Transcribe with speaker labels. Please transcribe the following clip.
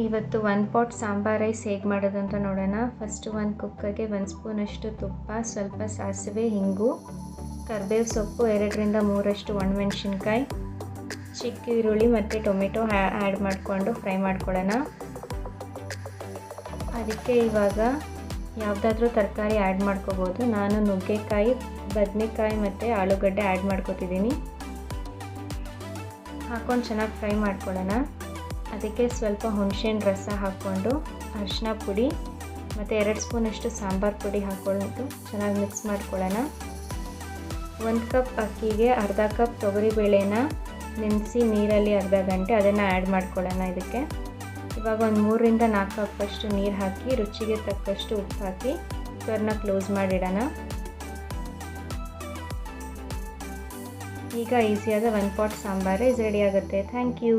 Speaker 1: ಇವತ್ತು 1 pot sambar rice ಹೇಗೆ ಮಾಡೋದು ಅಂತ ನೋಡೋಣ. ಫಸ್ಟು ಒಂದು ಕುಕ್ಕರ್ಗೆ 1 ಸ್ಪೂನಷ್ಟು ತುಪ್ಪ, ಸ್ವಲ್ಪ ಸಾಸಿವೆ, ಹಿಂಗು, ಕರಿಬೇವು ಸೊಪ್ಪು, 2ರಿಂದ 3 ಒಣಮೆಣಸಿನ್ಕಾಯಿ, ಚಿಕ್ಕ ಈರುಳ್ಳಿ ಮತ್ತು ಟೊಮೆಟೊ ಆ್ಯಡ್ ಮಾಡಿಕೊಂಡು ಫ್ರೈ ಮಾಡ್ಕೊಳ್ಳೋಣ. ಅದಕ್ಕೆ ಇವಾಗ ಯಾವುದಾದ್ರೂ ತರಕಾರಿ ಆ್ಯಡ್ ಮಾಡ್ಕೋಬೋದು. ನಾನು ನುಗ್ಗೆಕಾಯಿ, ಬದನೆಕಾಯಿ ಮತ್ತು ಆಲೂಗಡ್ಡೆ ಆ್ಯಡ್ ಮಾಡ್ಕೊತಿದ್ದೀನಿ. ಹಾಕ್ಕೊಂಡು ಚೆನ್ನಾಗಿ ಫ್ರೈ ಮಾಡ್ಕೊಳ್ಳೋಣ. ಅದಕ್ಕೆ ಸ್ವಲ್ಪ ಹುಣಸೆಹಣ್ಣು ರಸ ಹಾಕ್ಕೊಂಡು ಅರಿಶಿನ ಪುಡಿ ಮತ್ತು 2 ಸ್ಪೂನಷ್ಟು ಸಾಂಬಾರು ಪುಡಿ ಹಾಕ್ಕೊಂಡು ಚೆನ್ನಾಗಿ ಮಿಕ್ಸ್ ಮಾಡ್ಕೊಳ್ಳೋಣ. 1 ಕಪ್ ಅಕ್ಕಿಗೆ ಅರ್ಧ ಕಪ್ ತೊಗರಿಬೇಳೆನ ನೆನೆಸಿ ನೀರಲ್ಲಿ ಅರ್ಧ ಗಂಟೆ ಅದನ್ನು ಆ್ಯಡ್ ಮಾಡ್ಕೊಳ್ಳೋಣ. ಇದಕ್ಕೆ ಇವಾಗ ಒಂದು 3ರಿಂದ 4 ಕಪ್ಪಷ್ಟು ನೀರು ಹಾಕಿ ರುಚಿಗೆ ತಕ್ಕಷ್ಟು ಉಪ್ಪು ಹಾಕಿ ಕುಕ್ಕರ್ನ ಕ್ಲೋಸ್ ಮಾಡಿಡೋಣ. ಈಗ ಈಸಿಯಾದ 1 ಪಾಟ್ ಸಾಂಬಾರು ರೆಡಿ ಆಗುತ್ತೆ. Thank you.